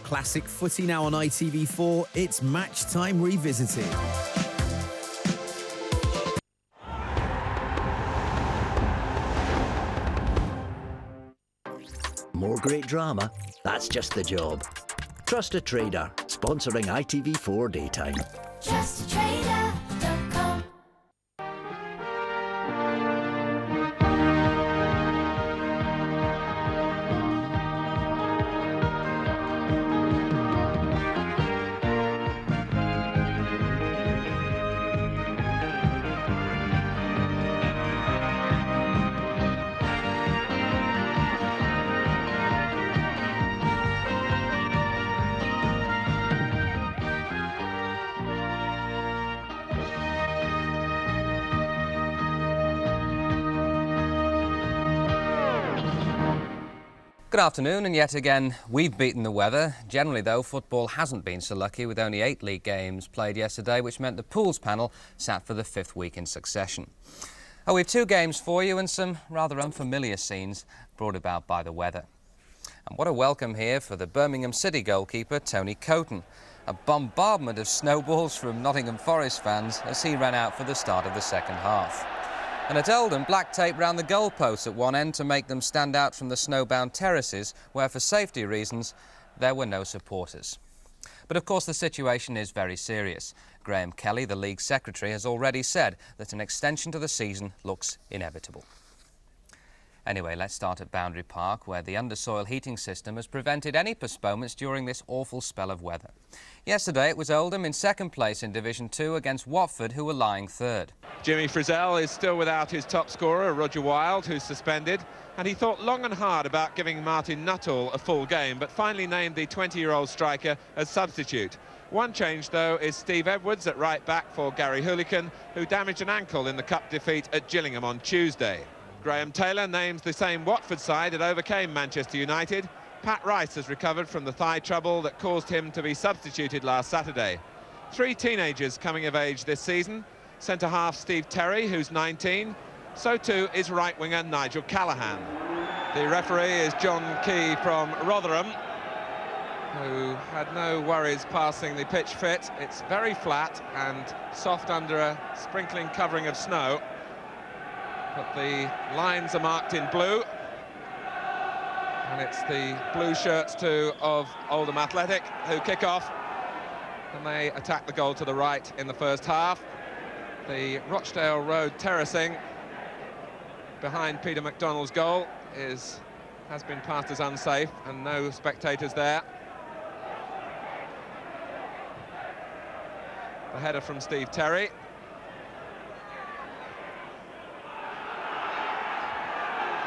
classic footy now on ITV4. It's Match Time Revisited. More great drama? That's just the job. Trust a Trader, sponsoring ITV4 Daytime. TrustATrader.com. Good afternoon, and yet again we've beaten the weather. Generally though, football hasn't been so lucky, with only 8 league games played yesterday, which meant the pools panel sat for the 5th week in succession. Oh, we've 2 games for you and some rather unfamiliar scenes brought about by the weather. And what a welcome here for the Birmingham City goalkeeper Tony Coton. A bombardment of snowballs from Nottingham Forest fans as he ran out for the start of the second half. And at Oldham, black tape round the goalposts at one end to make them stand out from the snowbound terraces, where for safety reasons there were no supporters. But of course the situation is very serious. Graham Kelly, the league secretary, has already said that an extension to the season looks inevitable. Anyway, let's start at Boundary Park, where the undersoil heating system has prevented any postponements during this awful spell of weather. Yesterday it was Oldham in second place in Division 2 against Watford, who were lying third. Jimmy Frizzell is still without his top scorer, Roger Wilde, who's suspended, and he thought long and hard about giving Martin Nuttall a full game, but finally named the 20-year-old striker as substitute. One change, though, is Steve Edwards at right back for Gary Hoolican, who damaged an ankle in the cup defeat at Gillingham on Tuesday. Graham Taylor names the same Watford side that overcame Manchester United. Pat Rice has recovered from the thigh trouble that caused him to be substituted last Saturday. 3 teenagers coming of age this season. Centre-half Steve Terry, who's 19. So too is right-winger Nigel Callaghan. The referee is John Key from Rotherham, who had no worries passing the pitch fit. It's very flat and soft under a sprinkling covering of snow. But the lines are marked in blue, and it's the blue shirts too of Oldham Athletic who kick off, and they attack the goal to the right in the first half. The Rochdale Road terracing behind Peter McDonald's goal has been passed as unsafe, and no spectators there. The header from Steve Terry.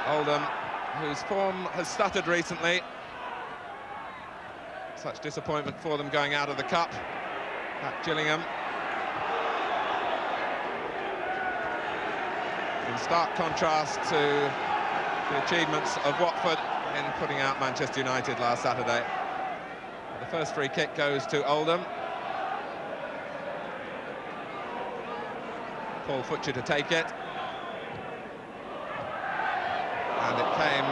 Oldham, whose form has stuttered recently. Such disappointment for them going out of the cup at Gillingham. In stark contrast to the achievements of Watford in putting out Manchester United last Saturday. The first free kick goes to Oldham. Paul Futcher to take it. And it came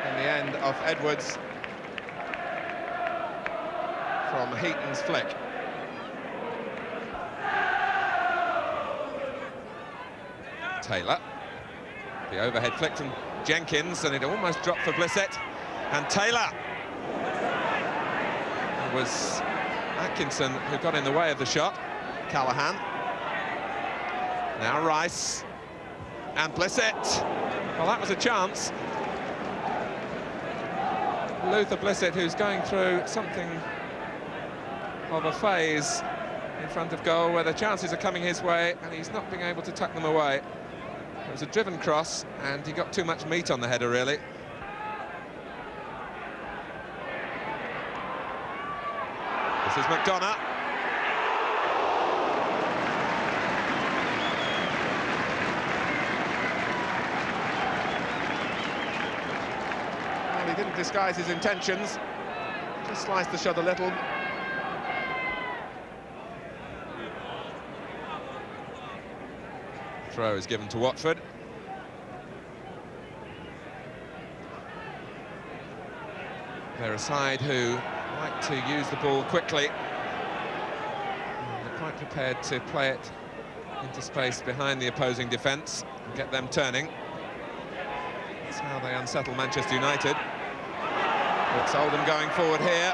in the end off Edwards from Heaton's flick. Taylor, the overhead flick from Jenkins, and it almost dropped for Blissett. And Taylor. It was Atkinson who got in the way of the shot. Callaghan. Now Rice. And Blissett. Well, that was a chance. Luther Blissett, who's going through something of a phase in front of goal, where the chances are coming his way and he's not being able to tuck them away. It was a driven cross and he got too much meat on the header, really. This is McDonough. Well, he didn't disguise his intentions, just sliced the shot a little. Throw is given to Watford. They're a side who like to use the ball quickly. And they're quite prepared to play it into space behind the opposing defence and get them turning. That's how they unsettle Manchester United. It's Oldham going forward here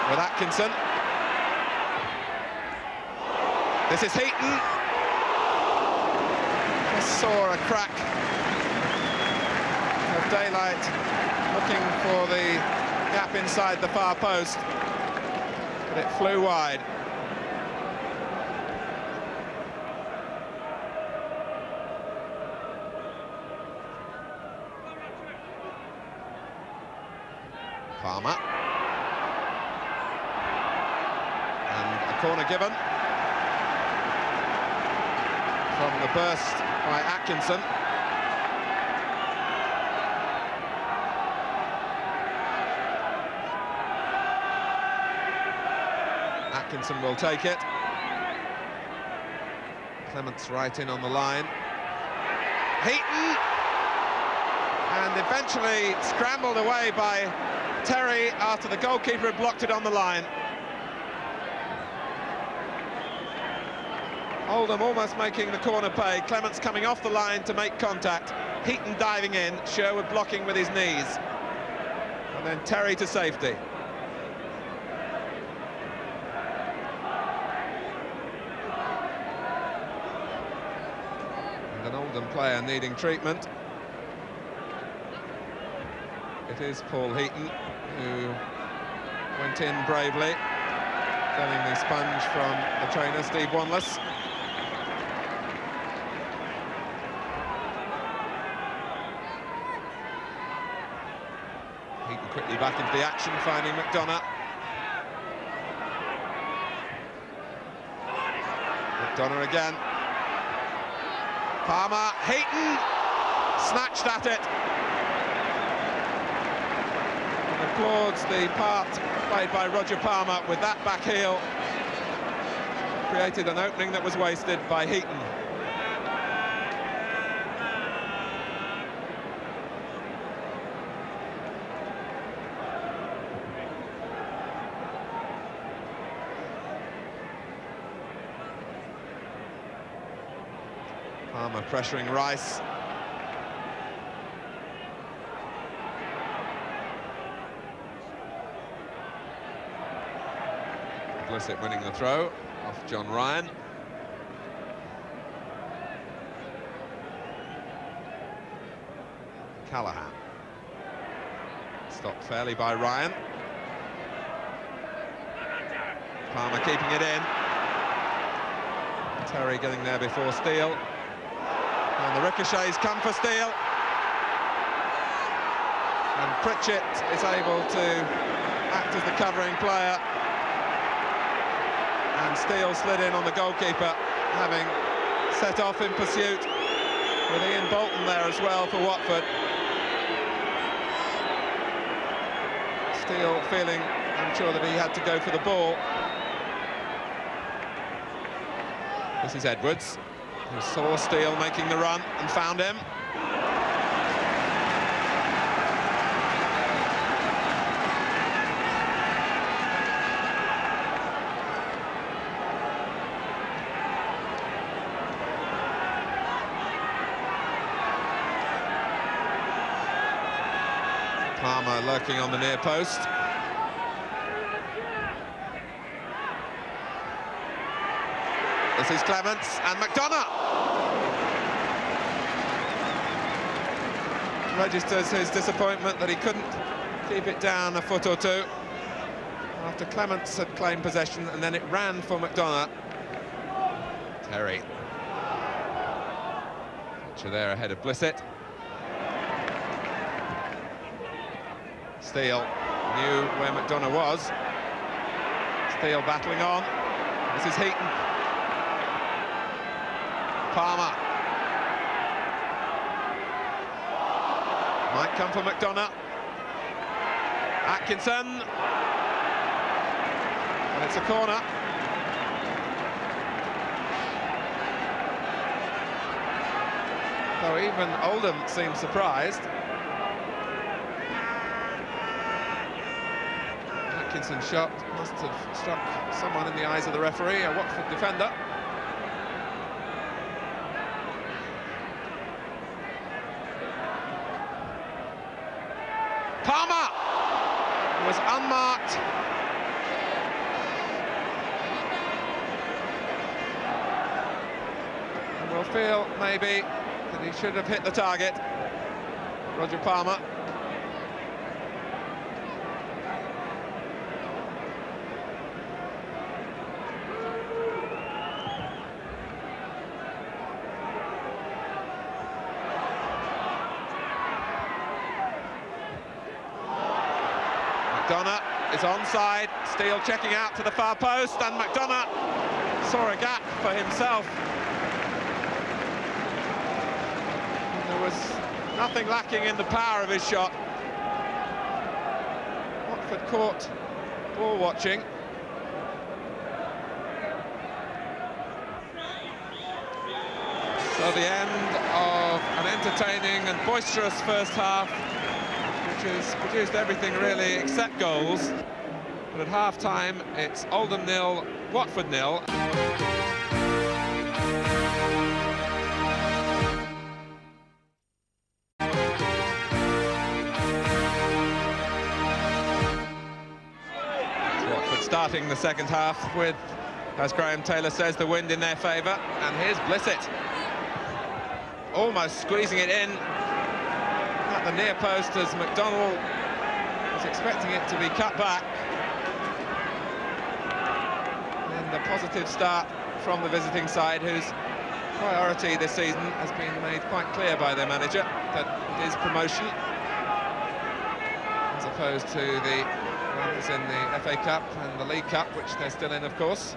with Atkinson. This is Heaton. Just saw a crack of daylight looking for the gap inside the far post, but it flew wide. Palmer. And a corner given from the burst by Atkinson. Atkinson will take it. Clements right in on the line. Heaton! And eventually scrambled away by Terry after the goalkeeper had blocked it on the line. Oldham almost making the corner pay. Clements coming off the line to make contact. Heaton diving in, Sherwood blocking with his knees. And then Terry to safety. And an Oldham player needing treatment. It is Paul Heaton, who went in bravely, getting the sponge from the trainer, Steve Wanless. Heaton quickly back into the action, finding McDonough. McDonough again. Palmer, Heaton, snatched at it. And applauds the part played by Roger Palmer with that back heel. Created an opening that was wasted by Heaton. Palmer pressuring Rice. Blissett winning the throw off John Ryan. Callahan. Stopped fairly by Ryan. Palmer keeping it in. Terry getting there before Steele. And the ricochets come for Steele. And Pritchett is able to act as the covering player. And Steele slid in on the goalkeeper, having set off in pursuit with Ian Bolton there as well for Watford. Steele feeling, I'm sure, that he had to go for the ball. This is Edwards, who saw Steele making the run and found him. Palmer lurking on the near post. This is Clements and McDonough registers his disappointment that he couldn't keep it down a foot or two after Clements had claimed possession, and then it ran for McDonough. Terry. Picture there ahead of Blissett. Steele knew where McDonough was. Steele battling on. This is Heaton. Palmer. Might come for McDonough. Atkinson. And it's a corner. Though even Oldham seems surprised. Atkinson's shot must have struck someone in the eyes of the referee, a Watford defender. Palmer was unmarked. And we'll feel maybe that he should have hit the target. Roger Palmer. McDonough is onside, Steele checking out to the far post, and McDonough saw a gap for himself. There was nothing lacking in the power of his shot. Watford caught ball watching. So the end of an entertaining and boisterous first half, which has produced everything really except goals. But at half-time, it's Oldham 0, Watford 0. Watford starting the second half with, as Graham Taylor says, the wind in their favour. And here's Blissett, almost squeezing it in at the near post as McDonald was expecting it to be cut back. And a positive start from the visiting side, whose priority this season has been made quite clear by their manager, that it is promotion, as opposed to the runs in the FA Cup and the League Cup, which they're still in, of course.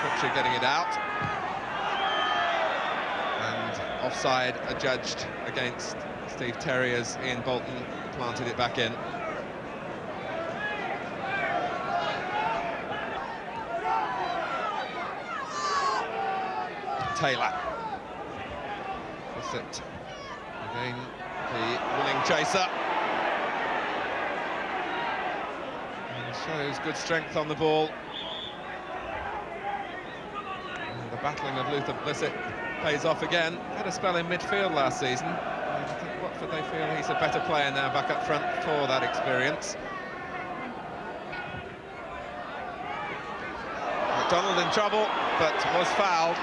Butcher getting it out. And offside adjudged against Steve Terry as Ian Bolton planted it back in. Taylor. That's it. Again, the winning chaser. And shows good strength on the ball. And the battling of Luther Blissett pays off again. Had a spell in midfield last season. And I think Watford, they feel he's a better player now back up front for that experience. McDonald in trouble, but was fouled.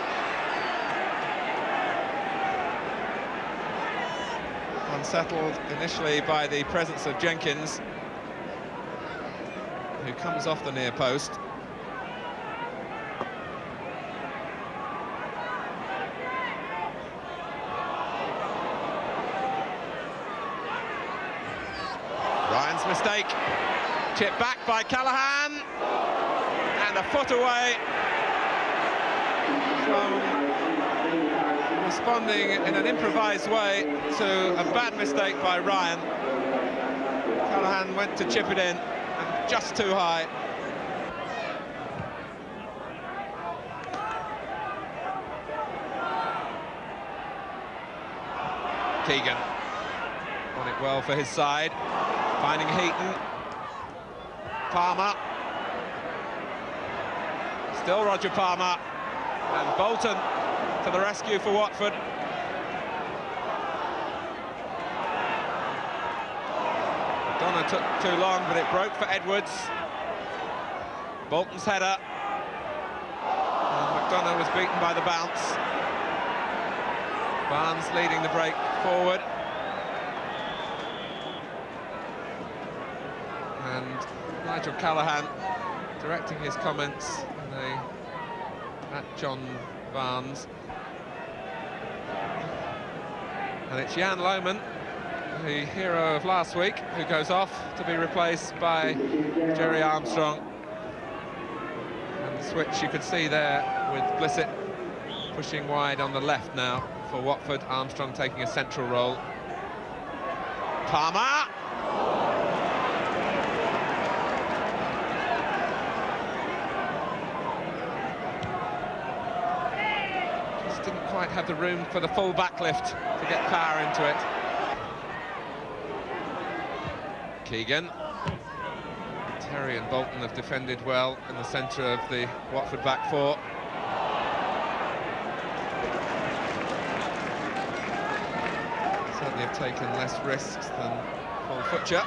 Unsettled initially by the presence of Jenkins, who comes off the near post. Ryan's mistake, chipped back by Callaghan, and a foot away from responding in an improvised way to a bad mistake by Ryan. Callaghan went to chip it in, and just too high. Keegan on it well for his side, finding Heaton. Palmer. Still Roger Palmer, and Bolton to the rescue for Watford. McDonough took too long, but it broke for Edwards. Bolton's header. And McDonough was beaten by the bounce. Barnes leading the break forward. And Nigel Callaghan directing his comments at John Barnes. And it's Jan Lohman, the hero of last week, who goes off to be replaced by Jerry Armstrong. And the switch you could see there with Blissett pushing wide on the left now for Watford, Armstrong taking a central role. Palmer! Just didn't quite have the room for the full backlift to get power into it. Keegan. Terry and Bolton have defended well in the centre of the Watford back four. Certainly have taken less risks than Paul Futcher.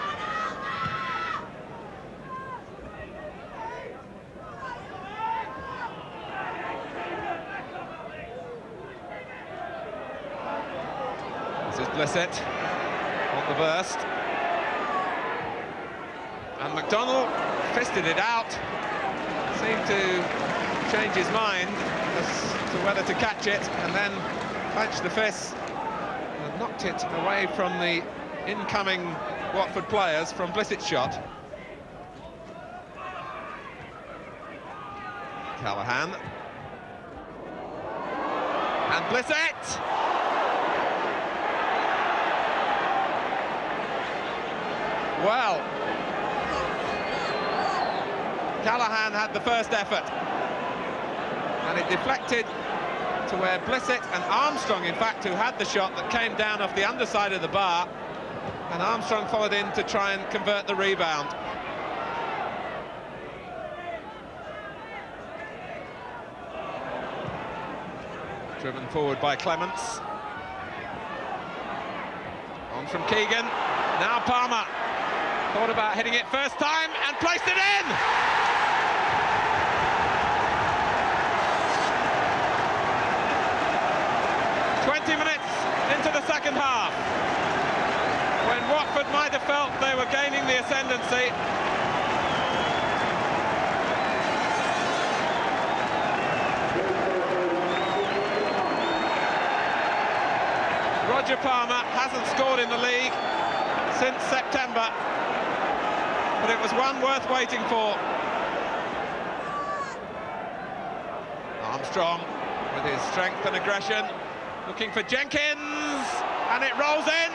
This is Blissett on the burst. And McDonnell fisted it out. Seemed to change his mind as to whether to catch it, and then clenched the fist and knocked it away from the incoming Watford players from Blissett's shot. Callahan. And Blissett! Well, Callahan had the first effort, and it deflected to where Blissett and Armstrong, in fact, who had the shot that came down off the underside of the bar, and Armstrong followed in to try and convert the rebound. Driven forward by Clements. On from Keegan. Now Palmer. Thought about hitting it first time and placed it in! Minutes into the second half, when Watford might have felt they were gaining the ascendancy. Roger Palmer hasn't scored in the league since September, but it was one worth waiting for. Armstrong with his strength and aggression, looking for Jenkins, and it rolls in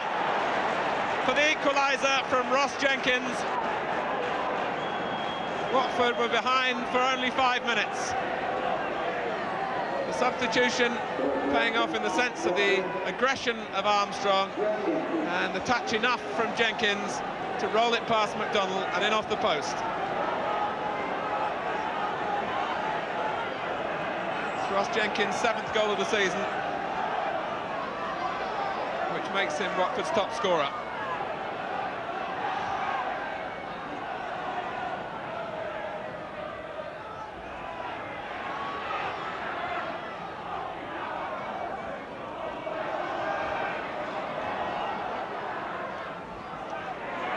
for the equaliser from Ross Jenkins. Watford were behind for only 5 minutes. The substitution paying off in the sense of the aggression of Armstrong and the touch enough from Jenkins to roll it past McDonnell and in off the post. It's Ross Jenkins' 7th goal of the season, which makes him Watford's top scorer.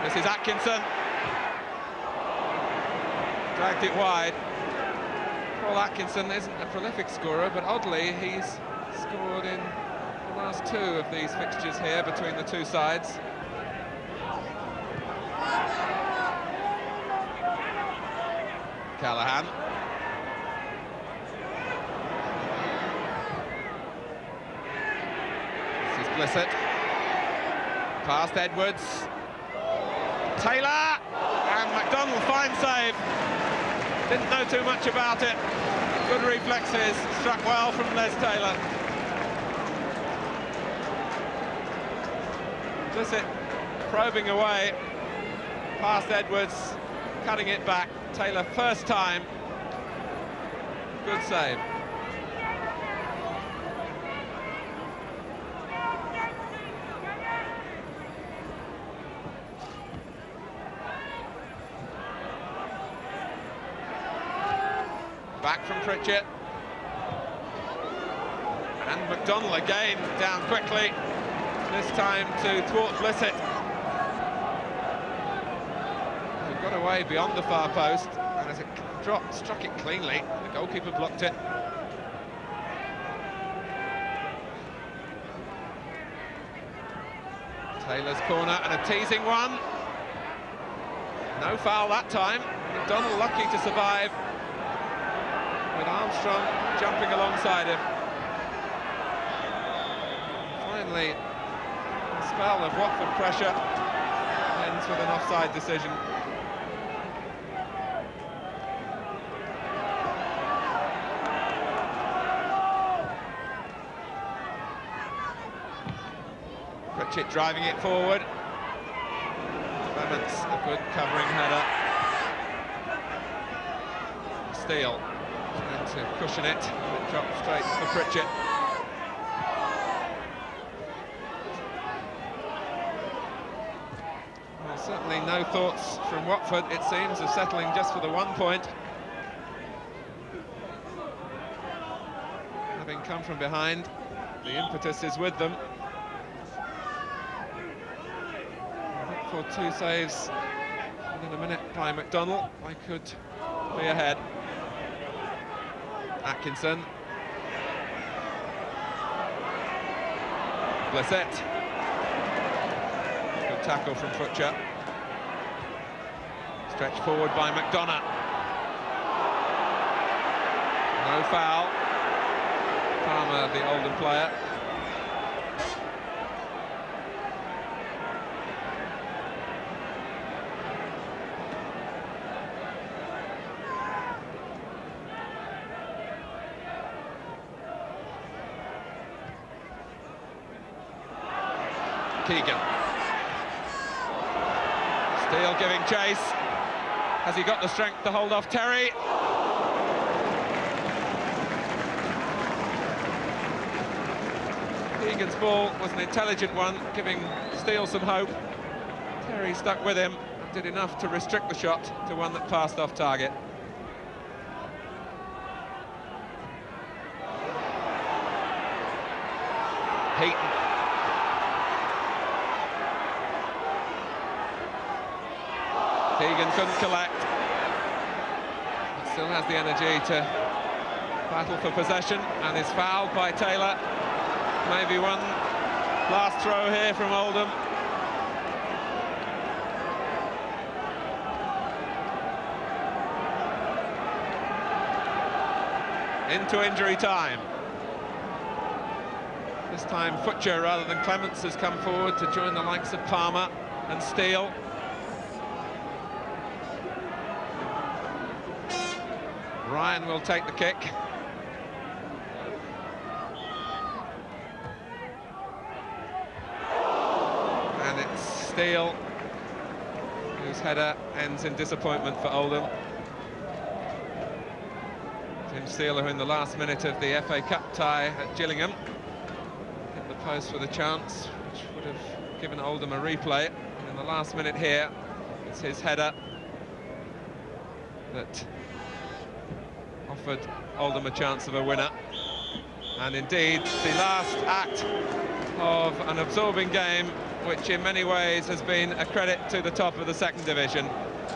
This is Atkinson. Dragged it wide. Paul Atkinson isn't a prolific scorer, but oddly he's scored in the last 2 of these fixtures here between the two sides. Callahan. This is Blissett. Past Edwards. Taylor, and McDonnell, fine save. Didn't know too much about it. Good reflexes, struck well from Les Taylor. Blissett probing away, past Edwards, cutting it back. Taylor first time. Good save. Back from Pritchett. And McDonnell again down quickly, this time to thwart Blissett. He got away beyond the far post, and as it dropped, struck it cleanly. The goalkeeper blocked it. Taylor's corner and a teasing one. No foul that time. McDonnell lucky to survive, with Armstrong jumping alongside him. Finally, a spell of Watford pressure ends with an offside decision. Pritchett driving it forward. Clements, a good covering header. Steele trying to cushion it. It dropped straight for Pritchett. Well, certainly no thoughts from Watford, it seems, of settling just for the 1 point. Having come from behind, the impetus is with them. For 2 saves within a minute by McDonnell, they could be ahead. Atkinson. Blissett. Good tackle from Futcher. Stretched forward by McDonough. No foul. Palmer, the Oldham player. Keegan. Steele giving chase. Has he got the strength to hold off Terry? Keegan's ball was an intelligent one, giving Steele some hope. Terry stuck with him and did enough to restrict the shot to one that passed off target. Heaton. Keegan couldn't collect, but still has the energy to battle for possession, and is fouled by Taylor. Maybe one last throw here from Oldham. Into injury time. This time Futcher rather than Clements has come forward to join the likes of Palmer and Steele. Ryan will take the kick. And it's Steele, whose header ends in disappointment for Oldham. Tim Steele, who in the last minute of the FA Cup tie at Gillingham hit the post with a chance, which would have given Oldham a replay. And in the last minute here, it's his header that offered Oldham a chance of a winner. And indeed, the last act of an absorbing game, which in many ways has been a credit to the top of the second division.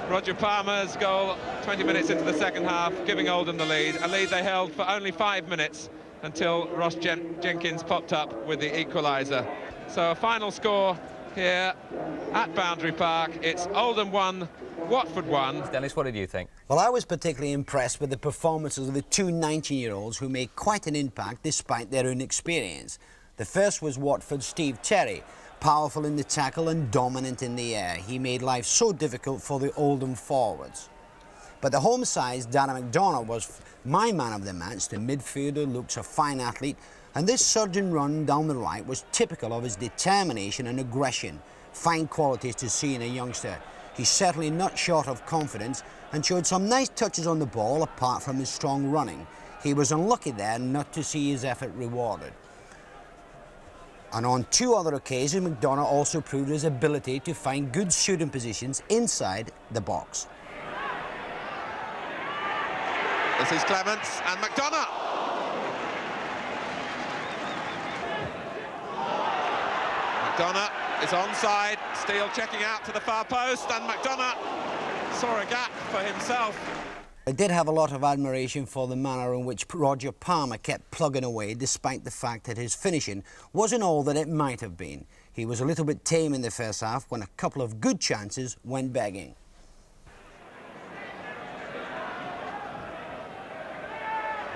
Roger Palmer's goal 20 minutes into the second half, giving Oldham the lead, a lead they held for only 5 minutes until Ross Jenkins popped up with the equaliser. So a final score here at Boundary Park. It's Oldham 1, Watford 1. Dennis, what did you think? Well, I was particularly impressed with the performances of the two 19-year-olds who made quite an impact despite their inexperience. The first was Watford's Steve Terry, powerful in the tackle and dominant in the air. He made life so difficult for the Oldham forwards. But the home side's Darren McDonough was my man of the match. The midfielder looks a fine athlete, and this surging run down the right was typical of his determination and aggression, fine qualities to see in a youngster. He's certainly not short of confidence and showed some nice touches on the ball apart from his strong running. He was unlucky there not to see his effort rewarded. And on 2 other occasions, McDonough also proved his ability to find good shooting positions inside the box. This is Clements and McDonough. McDonough is onside. Steele checking out to the far post, and McDonough saw a gap for himself. I did have a lot of admiration for the manner in which Roger Palmer kept plugging away, despite the fact that his finishing wasn't all that it might have been. He was a little bit tame in the first half when a couple of good chances went begging.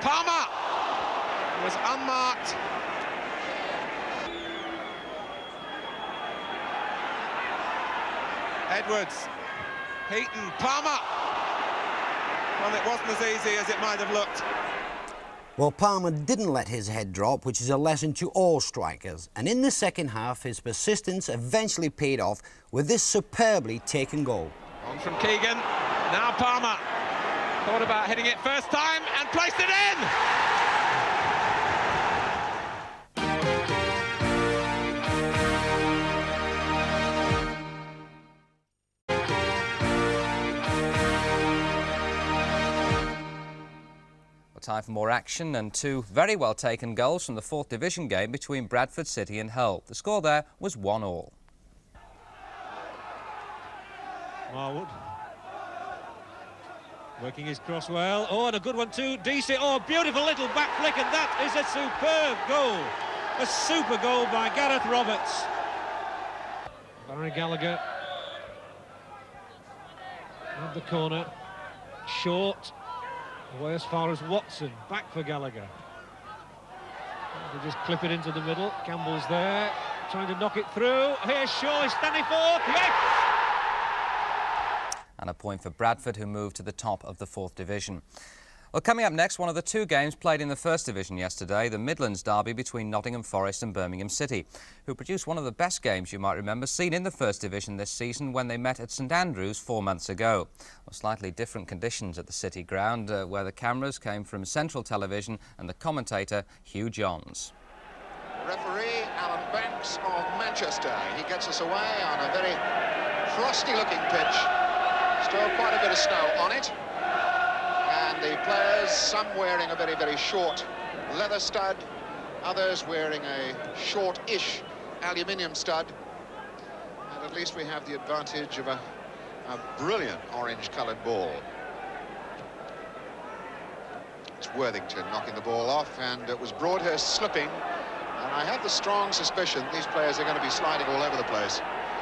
Palmer was unmarked. Edwards, Heaton, Palmer. Well, it wasn't as easy as it might have looked. Well, Palmer didn't let his head drop, which is a lesson to all strikers. And in the second half, his persistence eventually paid off with this superbly taken goal. On from Keegan. Now Palmer. Thought about hitting it first time and placed it in! Time for more action and two very well taken goals from the 4th Division game between Bradford City and Hull. The score there was 1-1. Marwood working his cross well. Oh, and a good one too. DC. Oh, beautiful little back flick, and that is a superb goal. A super goal by Gareth Roberts. Barry Gallagher at the corner. Short. Away as far as Watson, back for Gallagher. They just clip it into the middle. Campbell's there, trying to knock it through. Here's Shaw, he's standing for. Yes! And a point for Bradford, who moved to the top of the 4th Division. Well, coming up next, one of the two games played in the 1st Division yesterday, the Midlands derby between Nottingham Forest and Birmingham City, who produced one of the best games you might remember seen in the 1st Division this season when they met at St Andrews 4 months ago. Well, slightly different conditions at the City ground, where the cameras came from Central Television and the commentator Hugh Johns. Referee Alan Banks of Manchester. He gets us away on a very frosty-looking pitch. Still quite a bit of snow on it. And the players, some wearing a very, very short leather stud, others wearing a short-ish aluminium stud. And at least we have the advantage of a brilliant orange-coloured ball. It's Worthington knocking the ball off, and it was Broadhurst slipping. And I have the strong suspicion these players are going to be sliding all over the place.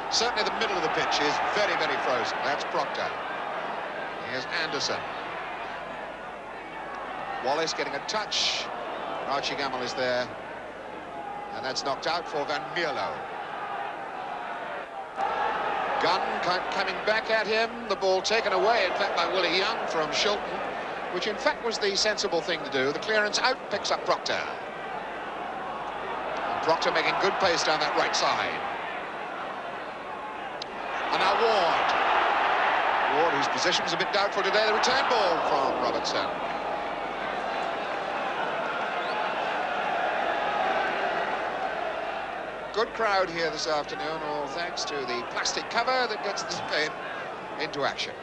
Certainly the middle of the pitch is very, very frozen. That's Proctor. Here's Anderson. Wallace getting a touch. Archie Gamble is there. And that's knocked out for Van Mierlo. Gunn coming back at him. The ball taken away, in fact, by Willie Young from Shilton, which in fact was the sensible thing to do. The clearance out picks up Proctor. And Proctor making good pace down that right side. And now Ward. Ward, whose position was a bit doubtful today. The return ball from Robertson. Good crowd here this afternoon, all thanks to the plastic cover that gets this game into action.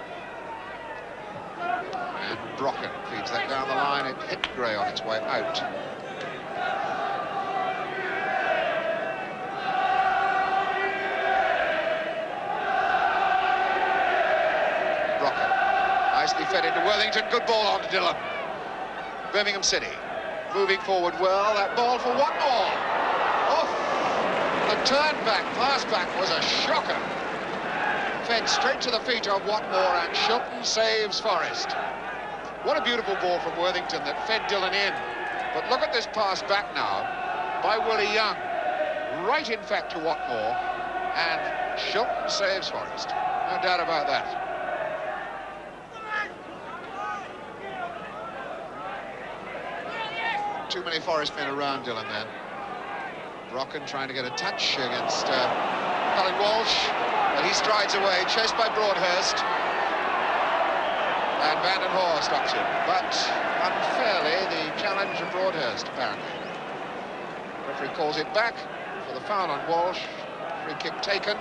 And Brocken feeds that down the line. It hit Gray on its way out. Brocken nicely fed into Worthington. Good ball on to Dillon. Birmingham City moving forward well. That ball for Watmore. The turn-back, pass-back was a shocker. Fed straight to the feet of Watmore, and Shilton saves Forrest. What a beautiful ball from Worthington that fed Dillon in. But look at this pass back now by Willie Young. Right, in fact, to Watmore, and Shilton saves Forrest. No doubt about that. Too many Forest men around Dillon then. Brocken trying to get a touch against Colin Walsh, but he strides away, chased by Broadhurst. And Van den Hoor stops him, but unfairly the challenge of Broadhurst, apparently. Referee calls it back for the foul on Walsh. Free kick taken.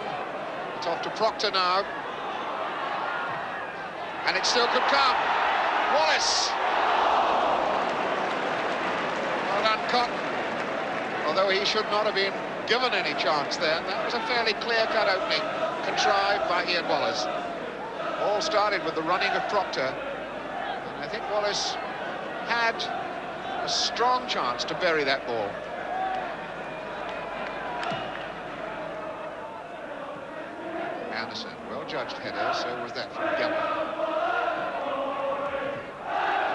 It's off to Proctor now. And it still could come. Wallace! Well done, Cotton. Although he should not have been given any chance then. That was a fairly clear-cut opening, contrived by Ian Wallace. All started with the running of Proctor. And I think Wallace had a strong chance to bury that ball. Anderson, well-judged header, so was that from Gamble.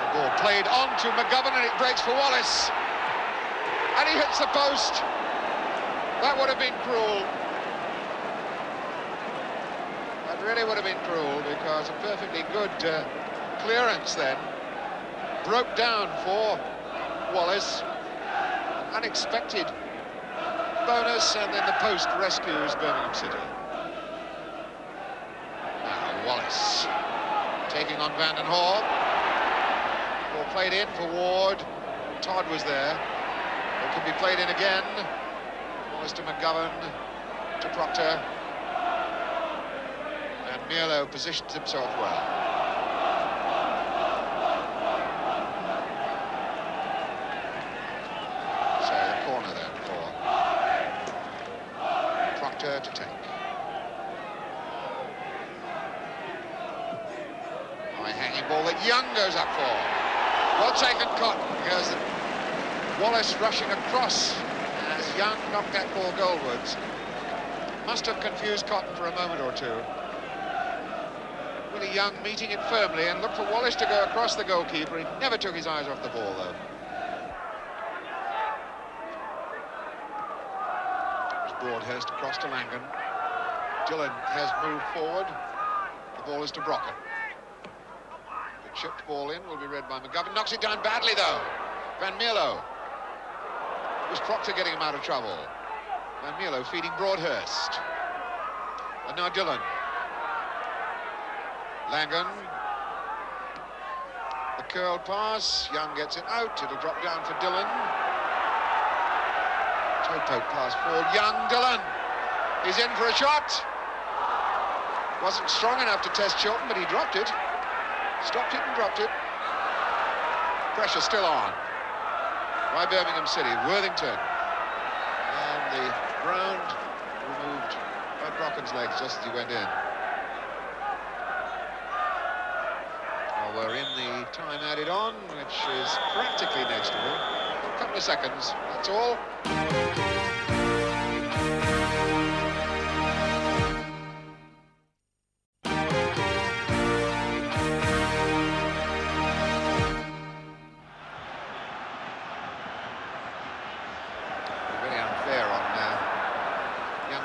The ball played on to McGovern, and it breaks for Wallace. And he hits the post. That would have been cruel. That really would have been cruel, because a perfectly good clearance then broke down for Wallace. An unexpected bonus, and then the post rescues Birmingham City. Now Wallace taking on Van den Hall. Ball played in for Ward. Todd was there. It can be played in again. Wallace to McGovern, to Proctor. And Milo positions himself well. So the corner then for Proctor to take. High hanging ball that Young goes up for. Well taken, Cotton, because Wallace rushing across as Young knocked that ball goalwards. Must have confused Cotton for a moment or two. Willie Young meeting it firmly and looked for Wallace to go across the goalkeeper. He never took his eyes off the ball, though. There's Broadhurst across to Langan. Dillon has moved forward. The ball is to Brocken. The chipped ball in will be read by McGovern. Knocks it down badly, though. Van Mierlo. It was Proctor getting him out of trouble. Van Mierlo feeding Broadhurst. And now Dillon. Langan. The curled pass. Young gets it out. It'll drop down for Dillon. Toe poke pass forward. Young, Dillon. He's in for a shot. Wasn't strong enough to test Chilton, but he dropped it. Stopped it and dropped it. Pressure still on by Birmingham City. Worthington. And the ground removed by Brocken's legs just as he went in. Well, we're in the time added on, which is practically negligible. A couple of seconds, that's all.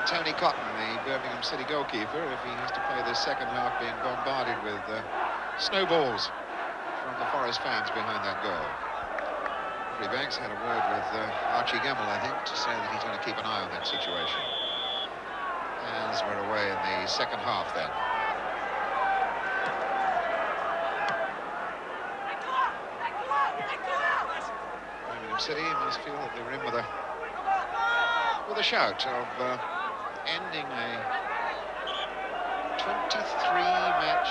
Tony Cotton, the Birmingham City goalkeeper, if he has to play this second half being bombarded with snowballs from the Forest fans behind that goal. Referee Banks had a word with Archie Gemmell, I think, to say that he's going to keep an eye on that situation. As we're away in the second half then. Birmingham City must feel that they were in with a shout of ending a 23-match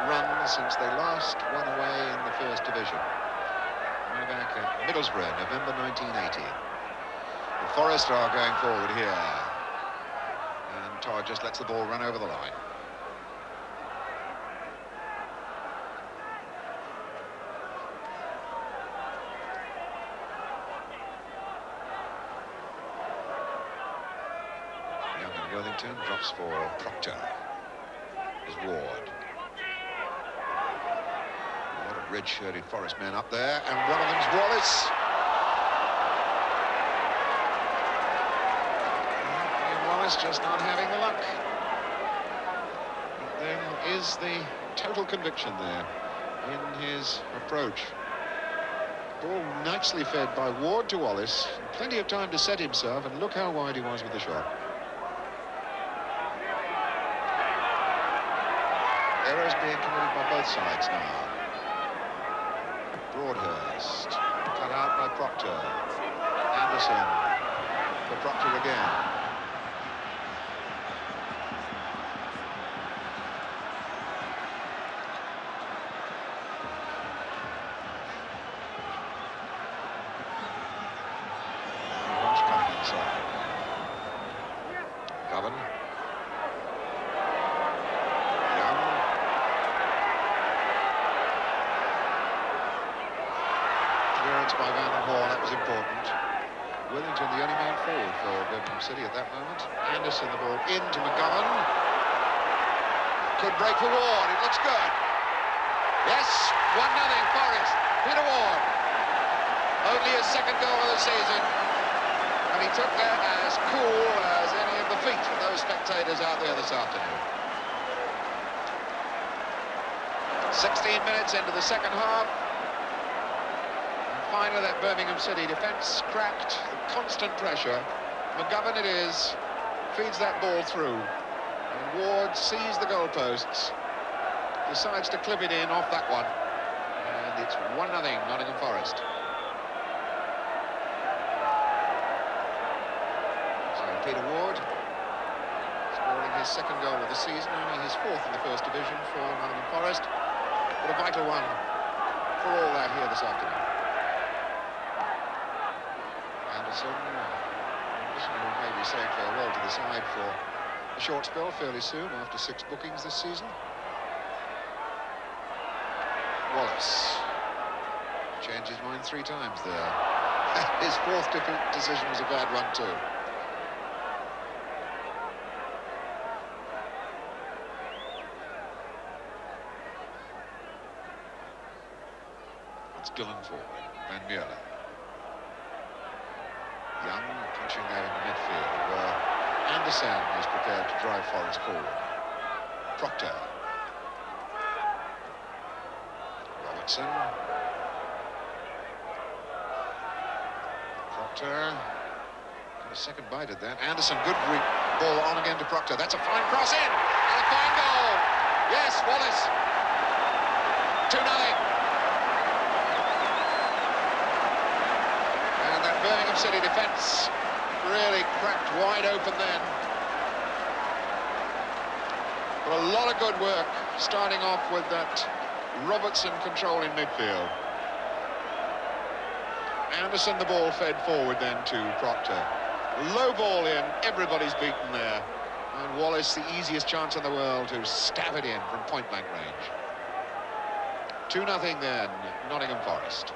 run since they last won away in the First Division. Way back at Middlesbrough, November 1980. The Forest are going forward here. And Todd just lets the ball run over the line. Worthington drops for Proctor. Is Ward. A lot of red-shirted Forest men up there, and one of them's Wallace. And Wallace just not having the luck. But there is the total conviction there in his approach. Ball nicely fed by Ward to Wallace. Plenty of time to set himself, and look how wide he was with the shot. Errors being committed by both sides now. Broadhurst, cut out by Proctor. Anderson, for Proctor again. Watch coming inside. Govan. By Van den Hall, that was important. Worthington, the only man forward for Birmingham City at that moment. Anderson, the ball into McGovern. Could break for Ward, it looks good. Yes, 1-0 Forest. Peter Ward. Only his second goal of the season. And he took that as cool as any of the feet of those spectators out there this afternoon. 16 minutes into the second half. finally that Birmingham City defence cracked, the constant pressure. McGovern it is, feeds that ball through. And Ward sees the goalposts, decides to clip it in off that one. And it's 1-0 Nottingham Forest. So Peter Ward scoring his second goal of the season, only his fourth in the First Division for Nottingham Forest. But a vital one for all that here this afternoon. Anderson will maybe saying farewell to the side for a short spell fairly soon after 6 bookings this season. Wallace changed his mind 3 times there. His fourth decision was a bad one too. It's Dylan forward, Van Meulen. Young punching there in the midfield, where Anderson is prepared to drive Forest forward. Proctor. Robertson. Proctor. Got a second bite at that. Anderson, good ball on again to Proctor. That's a fine cross in, and a fine goal. Yes, Wallace. 2-0. Birmingham City defence really cracked wide open then. But a lot of good work starting off with that Robertson control in midfield. Anderson, the ball fed forward then to Proctor. Low ball in, everybody's beaten there. And Wallace, the easiest chance in the world to stab it in from point-blank range. 2-0 then, Nottingham Forest.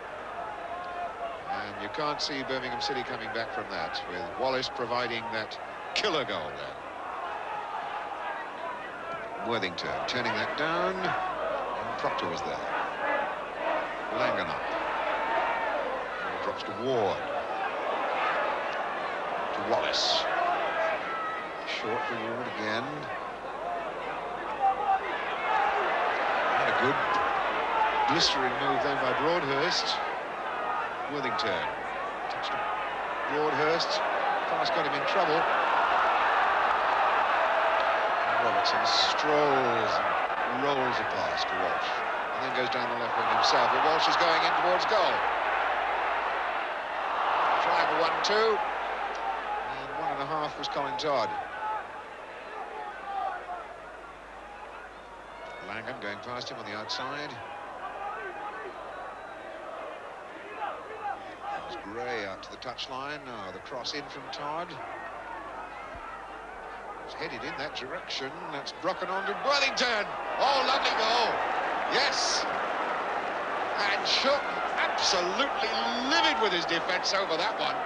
And you can't see Birmingham City coming back from that, with Wallace providing that killer goal there. Worthington turning that down, and Proctor was there. Langan up. And it drops to Ward. To Wallace. Short for Ward again. And a good blistering move then by Broadhurst. Worthington touched to Broadhurst. Pass got him in trouble. And Robertson strolls and rolls a pass to Walsh, and then goes down the left wing himself. But Walsh is going in towards goal. Trying for 1-2, and 1.5 was Colin Todd. Langan going past him on the outside. Gray out to the touchline. Now the cross in from Todd. It's headed in that direction. That's Brocken on to Worthington. Oh, lovely goal. Yes. And Shook absolutely livid with his defence over that one.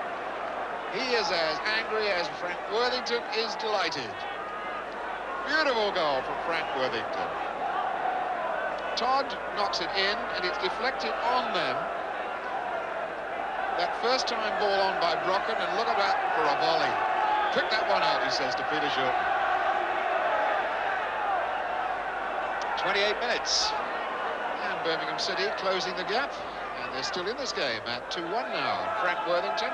He is as angry as Frank Worthington is delighted. Beautiful goal from Frank Worthington. Todd knocks it in, and it's deflected on them. That first time ball on by Brocken, and look at that for a volley. Pick that one out, he says to Peter Shook. 28 minutes. And Birmingham City closing the gap. And they're still in this game at 2-1 now. Frank Worthington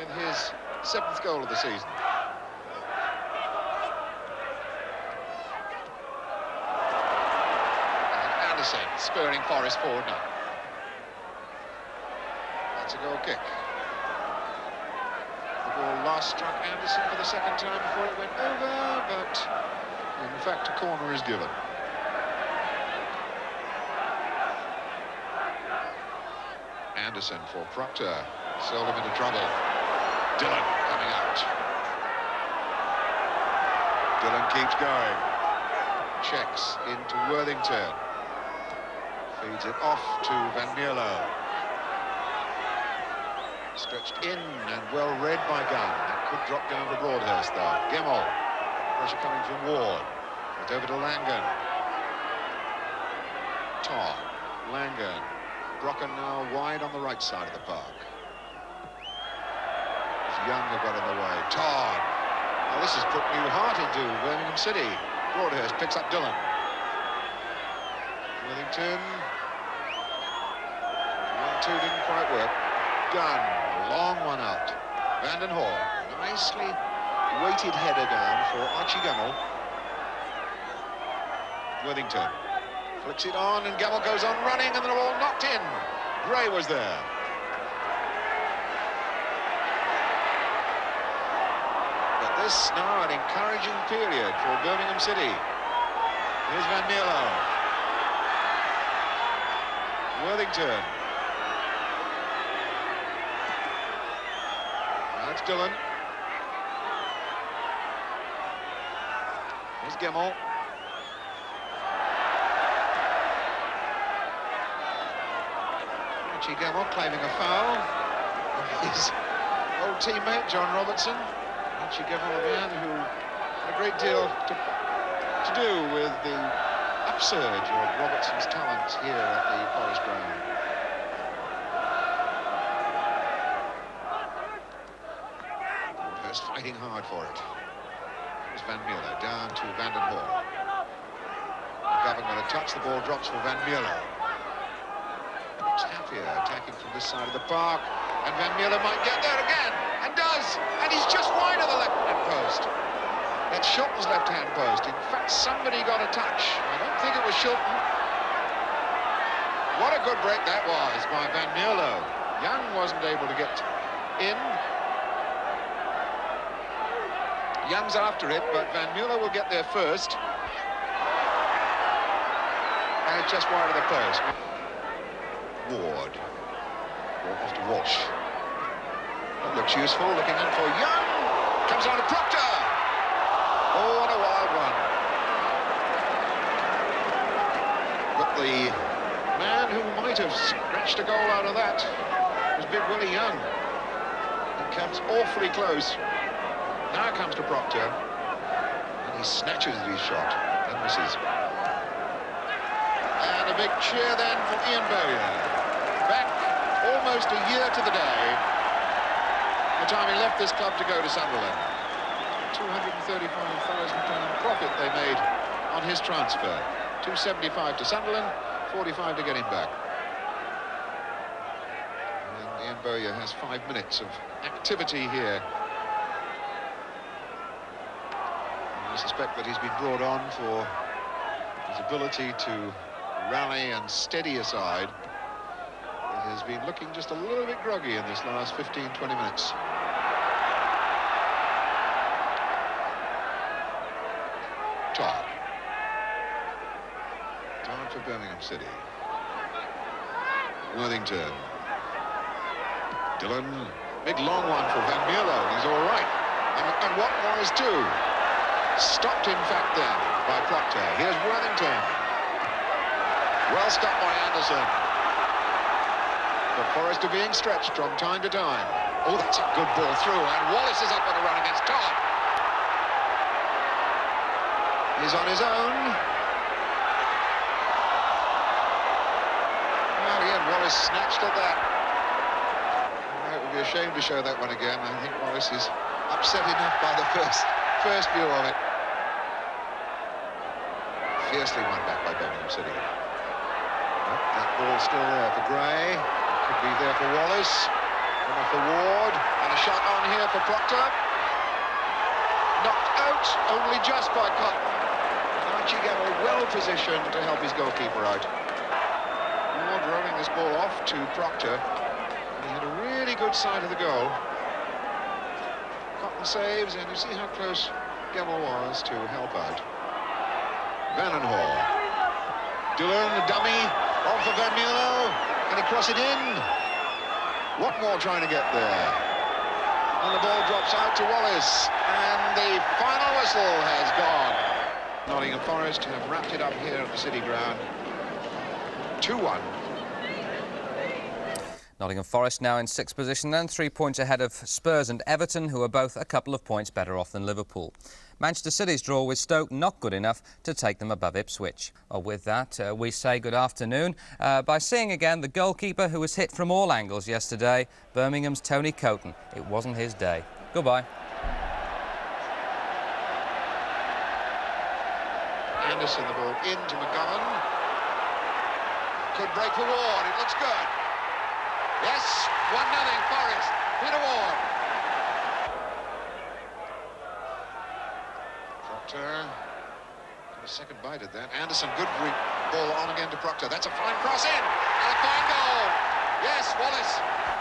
with his 7th goal of the season. And Anderson spurring Forest forward now. That's a goal kick. The ball last struck Anderson for the second time before it went over, but in fact a corner is given. Anderson for Proctor. Sold him into trouble. Dillon coming out. Dillon keeps going. Checks into Worthington. Feeds it off to Van Meulen. Stretched in and well read by Gunn. That could drop down to Broadhurst though. Gemmell. Pressure coming from Ward. It's over to Langan. Todd. Langan. Brocken now wide on the right side of the park. Young have got in the way. Todd. Well, this has put new heart into Birmingham City. Broadhurst picks up Dillon. Worthington. 2 didn't quite work. Done. Long one out. Vanden Hall. Nicely weighted header down for Archie Gemmell. Worthington flicks it on, and Gemmell goes on running, and the ball knocked in. Gray was there. But this now an encouraging period for Birmingham City. Here's Van Mierlo. Worthington. That's Dillon. Here's Gemmell. Archie Gemmell claiming a foul. His old teammate, John Robertson. Archie Gemmell, a man who had a great deal to do with the upsurge of Robertson's talents here at the Forest Ground. Broadhurst fighting hard for it. Here's Van Mierlo down to Vanden Hall. McGovern got a touch, the ball drops for Van Mierlo. It's happier attacking from this side of the park, and Van Mierlo might get there again, and does, and he's just wide of the left-hand post. That's Shilton's left-hand post. In fact, somebody got a touch. I don't think it was Shilton. What a good break that was by Van Mierlo. Young wasn't able to get in. Young's after it, but Van Mierlo will get there first. And it's just wide of the post. Ward. Ball off to Walsh. That looks useful, looking in for Young. Comes on to Proctor. Oh, what a wild one. But the man who might have scratched a goal out of that was Big Willie Young. He comes awfully close. Now comes to Proctor, and he snatches at his shot and misses. And a big cheer then for Ian Bowyer. Back almost a year to the day, the time he left this club to go to Sunderland. £235,000 profit they made on his transfer. $275 to Sunderland, $45 to get him back. And Ian Bowyer has 5 minutes of activity here. I suspect that he's been brought on for his ability to rally and steady a side. It has been looking just a little bit groggy in this last 15-20 minutes. Todd for Birmingham City. Worthington. Dillon. Big long one for Van Mierlo. He's all right. And Watmore is too. Stopped, in fact, then by Proctor. Here's Worthington. Well stopped by Anderson. But Forrest are being stretched from time to time. Oh, that's a good ball through. And Wallace is up on a run against Todd. He's on his own. Well, he had Wallace snatched at that. It would be a shame to show that one again. I think Wallace is upset enough by the first view of it. Fiercely won back by Birmingham City. That ball's still there for Gray. Could be there for Wallace. One for Ward. And a shot on here for Proctor. Knocked out only just by Cotton. Archie Gemmell well positioned to help his goalkeeper out. Ward rolling this ball off to Proctor. And he had a really good side of the goal. Cotton saves, and you see how close Gemmell was to help out. Vanden Hall. Dillon, the dummy, on for Van Mierlo. Can he cross it in? Watmore trying to get there. And the ball drops out to Wallace. And the final whistle has gone. Nottingham Forest have wrapped it up here at the City Ground. 2-1. Nottingham Forest now in 6th position then, 3 points ahead of Spurs and Everton, who are both a couple of points better off than Liverpool. Manchester City's draw with Stoke not good enough to take them above Ipswich. Well, with that, we say good afternoon by seeing again the goalkeeper who was hit from all angles yesterday, Birmingham's Tony Coton. It wasn't his day. Goodbye. Anderson, the ball into McGovern. Could break for Ward. It looks good. Yes, 1-0 Forest. Peter Ward. Proctor. Got a second bite at that. Anderson, good ball on again to Proctor. That's a fine cross in. And a fine goal. Yes, Wallace.